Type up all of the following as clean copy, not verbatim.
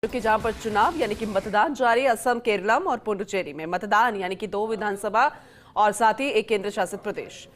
कि जहां पर चुनाव यानी कि मतदान जारी असम, केरलम और पुडुचेरी में मतदान यानी कि 2 विधानसभा और साथ ही एक केंद्र शासित प्रदेश।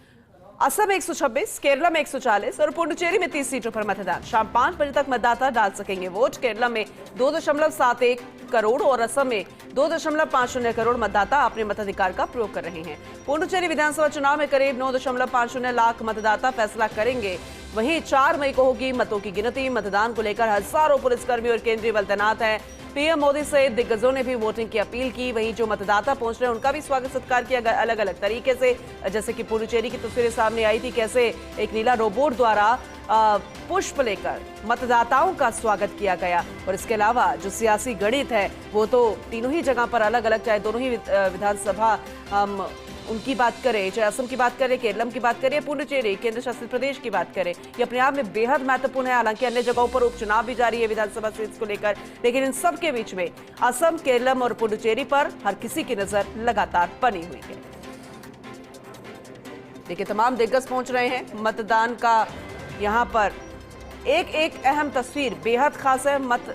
असम 126, केरलम 140 और पुडुचेरी में 30 सीटों पर मतदान। शाम 5 बजे तक मतदाता डाल सकेंगे वोट। केरलम में 2.71 करोड़ और असम में 2.50 करोड़ मतदाता अपने मताधिकार का प्रयोग कर रहे हैं। पुडुचेरी विधानसभा चुनाव में करीब 9.50 लाख मतदाता फैसला करेंगे। वहीं 4 मई को होगी मतों की गिनती। मतदान को लेकर हजारों पुलिसकर्मी और केंद्रीय बल तैनात हैं। पीएम मोदी से दिग्गजों ने भी वोटिंग की अपील की। वहीं जो मतदाता पहुंच रहे हैं उनका भी स्वागत सत्कार किया गया अलग अलग तरीके से। जैसे कि पुडुचेरी की तस्वीरें सामने आई थी, कैसे एक नीला रोबोट द्वारा पुष्प लेकर मतदाताओं का स्वागत किया गया। और इसके अलावा जो सियासी गणित है वो तो तीनों ही जगह पर अलग अलग, चाहे दोनों ही विधानसभा उनकी बात करें, चाहे असम की बात करें, केरलम की बात करें, पुडुचेरी केंद्र शासित प्रदेश की बात करें, ये अपने आप में बेहद महत्वपूर्ण है। हालांकि अन्य जगहों पर उपचुनाव भी जारी है विधानसभा सीट को लेकर, लेकिन इन सब के बीच में असम, केरलम और पुडुचेरी पर हर किसी की नजर लगातार बनी हुई है। देखिए, तमाम दिग्गज पहुंच रहे हैं। मतदान का यहाँ पर एक अहम तस्वीर बेहद खास है। मत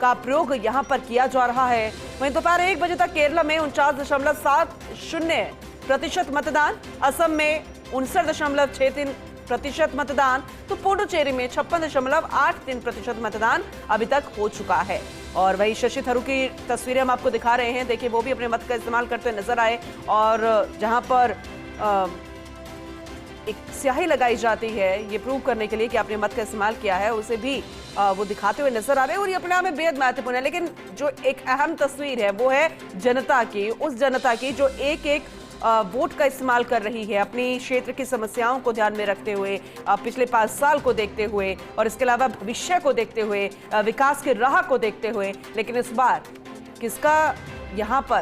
का प्रयोग यहाँ पर किया जा रहा है। वहीं दोपहर 1 बजे तक केरल में 49.70% मतदान, असम में 59.63% मतदान, तो पुडुचेरी में 56.83% मतदान अभी तक हो चुका है। और वही शशि थरूर की तस्वीरें हम आपको दिखा रहे हैं। देखिए, वो भी अपने मत का इस्तेमाल करते नजर आए और जहां पर एक स्याही लगाई जाती है ये प्रूव करने के लिए कि आपने मत का इस्तेमाल किया है, उसे भी वो दिखाते हुए नजर आ रहे हैं। और ये अपने आप में बेहद महत्वपूर्ण है। लेकिन जो एक अहम तस्वीर है वो है जनता की, उस जनता की जो एक वोट का इस्तेमाल कर रही है अपनी क्षेत्र की समस्याओं को ध्यान में रखते हुए, पिछले 5 साल को देखते हुए और इसके अलावा भविष्य को देखते हुए, विकास की राह को देखते हुए। लेकिन इस बार किसका यहाँ पर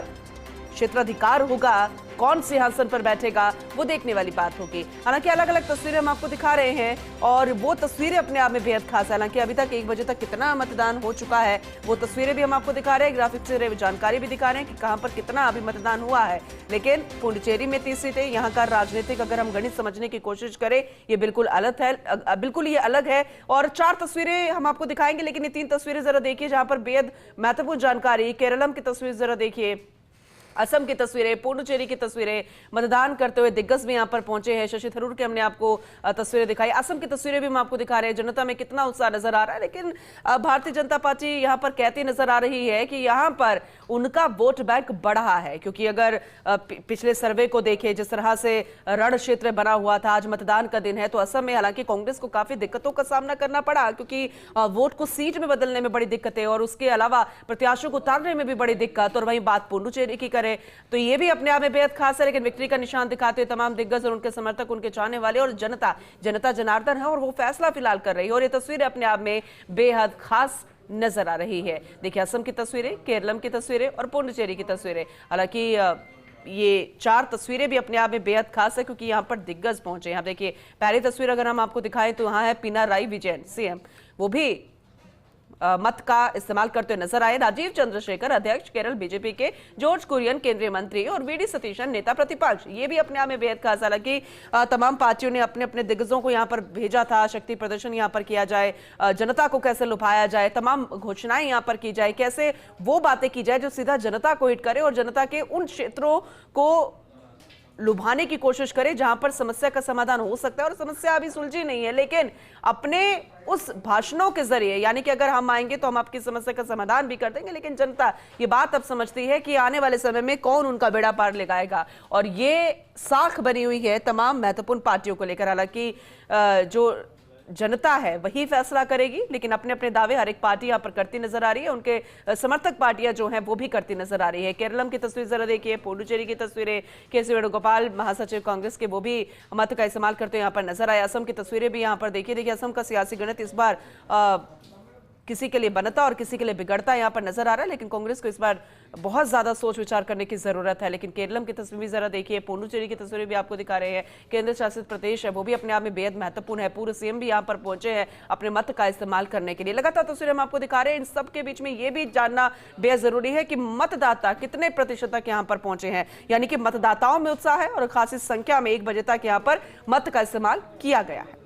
क्षेत्राधिकार होगा, कौन सिंहासन पर बैठेगा, वो देखने वाली बात होगी। हालांकि अलग अलग तस्वीरें हम आपको दिखा रहे हैं और वो तस्वीरें अपने आप में बेहद खास है। हालांकि अभी तक 1 बजे तक कितना मतदान हो चुका है वो तस्वीरें भी हम आपको दिखा रहे हैं, ग्राफिक्स से जानकारी भी दिखा रहे हैं कि कहां पर कितना अभी मतदान हुआ है। लेकिन पुडुचेरी में 30 सीटें, यहाँ का राजनीतिक अगर हम गणित समझने की कोशिश करें ये बिल्कुल अलग है, बिल्कुल ये अलग है। और 4 तस्वीरें हम आपको दिखाएंगे, लेकिन ये 3 तस्वीरें जरा देखिए जहां पर बेहद महत्वपूर्ण जानकारी। केरलम की तस्वीर जरा देखिए, असम की तस्वीरें, पुडुचेरी की तस्वीरें, मतदान करते हुए दिग्गज भी यहां पर पहुंचे हैं। शशि थरूर की हमने आपको तस्वीरें दिखाई, असम की तस्वीरें भी हम आपको दिखा रहे हैं। जनता में कितना उत्साह नजर आ रहा है। लेकिन भारतीय जनता पार्टी यहां पर कहती नजर आ रही है कि यहां पर उनका वोट बैंक बढ़ा है, क्योंकि अगर पिछले सर्वे को देखें जिस तरह से रण क्षेत्र बना हुआ था, आज मतदान का दिन है, तो असम में हालांकि कांग्रेस को काफी दिक्कतों का सामना करना पड़ा, क्योंकि वोट को सीट में बदलने में बड़ी दिक्कतें और उसके अलावा प्रत्याशियों को उतारने में भी बड़ी दिक्कत। और वहीं बात पुडुचेरी की तो ये भी अपने आप में बेहद खास है। लेकिन विक्ट्री का निशान दिखाते हुए तमाम दिग्गज और उनके समर्थक, उनके चाहने वाले और जनता जनार्दन है और वो फैसला फिलहाल कर रही है। और ये तस्वीरें अपने आप में बेहद खास नजर आ रही है। देखिए, असम की तस्वीरें, केरलम की तस्वीरें और पुडुचेरी की तस्वीरें। हालांकि ये 4 तस्वीरें भी अपने आप में बेहद खास है, क्योंकि यहाँ पर दिग्गज पहुंचे। यहाँ देखिए, पहली तस्वीर अगर हम आपको दिखाएं तो यहाँ है पिनाराई विजयन, सीएम, वो भी मत का इस्तेमाल करते हुए नजर आए। राजीव चंद्रशेखर अध्यक्ष केरल बीजेपी के, जॉर्ज कुरियन केंद्रीय मंत्री और वीडी सतीशन नेता प्रतिपक्ष, ये भी अपने आप में बेहद खास। हालांकि तमाम पार्टियों ने अपने अपने दिग्गजों को यहां पर भेजा था, शक्ति प्रदर्शन यहां पर किया जाए, जनता को कैसे लुभाया जाए, तमाम घोषणाएं यहां पर की जाए, कैसे वो बातें की जाए जो सीधा जनता को हिट करे और जनता के उन क्षेत्रों को लुभाने की कोशिश करे जहां पर समस्या का समाधान हो सकता है। और समस्या अभी सुलझी नहीं है, लेकिन अपने उस भाषणों के जरिए, यानी कि अगर हम आएंगे तो हम आपकी समस्या का समाधान भी कर देंगे, लेकिन जनता ये बात अब समझती है कि आने वाले समय में कौन उनका बेड़ा पार लगाएगा। और ये साख बनी हुई है तमाम महत्वपूर्ण पार्टियों को लेकर। हालांकि जो जनता है वही फैसला करेगी, लेकिन अपने अपने दावे हर एक पार्टी यहां पर करती नजर आ रही है। उनके समर्थक पार्टियां जो हैं वो भी करती नजर आ रही है। केरलम की तस्वीर जरा देखिए, पुडुचेरी की तस्वीरें, केसी वेणुगोपाल महासचिव कांग्रेस के, वो भी मत का इस्तेमाल करते यहां पर नजर आए। असम की तस्वीरें भी यहां पर देखिए, असम का सियासी गणित इस बार किसी के लिए बनता और किसी के लिए बिगड़ता यहां पर नजर आ रहा है। लेकिन कांग्रेस को इस बार बहुत ज्यादा सोच विचार करने की जरूरत है। लेकिन केरलम की तस्वीर भी जरा देखिए, पुडुचेरी की तस्वीरें भी आपको दिखा रहे हैं। केंद्र शासित प्रदेश है वो भी अपने आप में बेहद महत्वपूर्ण है। पूर्व सीएम भी यहां पर पहुंचे हैं अपने मत का इस्तेमाल करने के लिए। लगातार तस्वीरें हम आपको दिखा रहे हैं। इन सब के बीच में यह भी जानना बेहद जरूरी है कि मतदाता कितने प्रतिशत तक यहां पर पहुंचे हैं, यानी कि मतदाताओं में उत्साह है और खासी संख्या में 1 बजे तक यहां पर मत का इस्तेमाल किया गया है।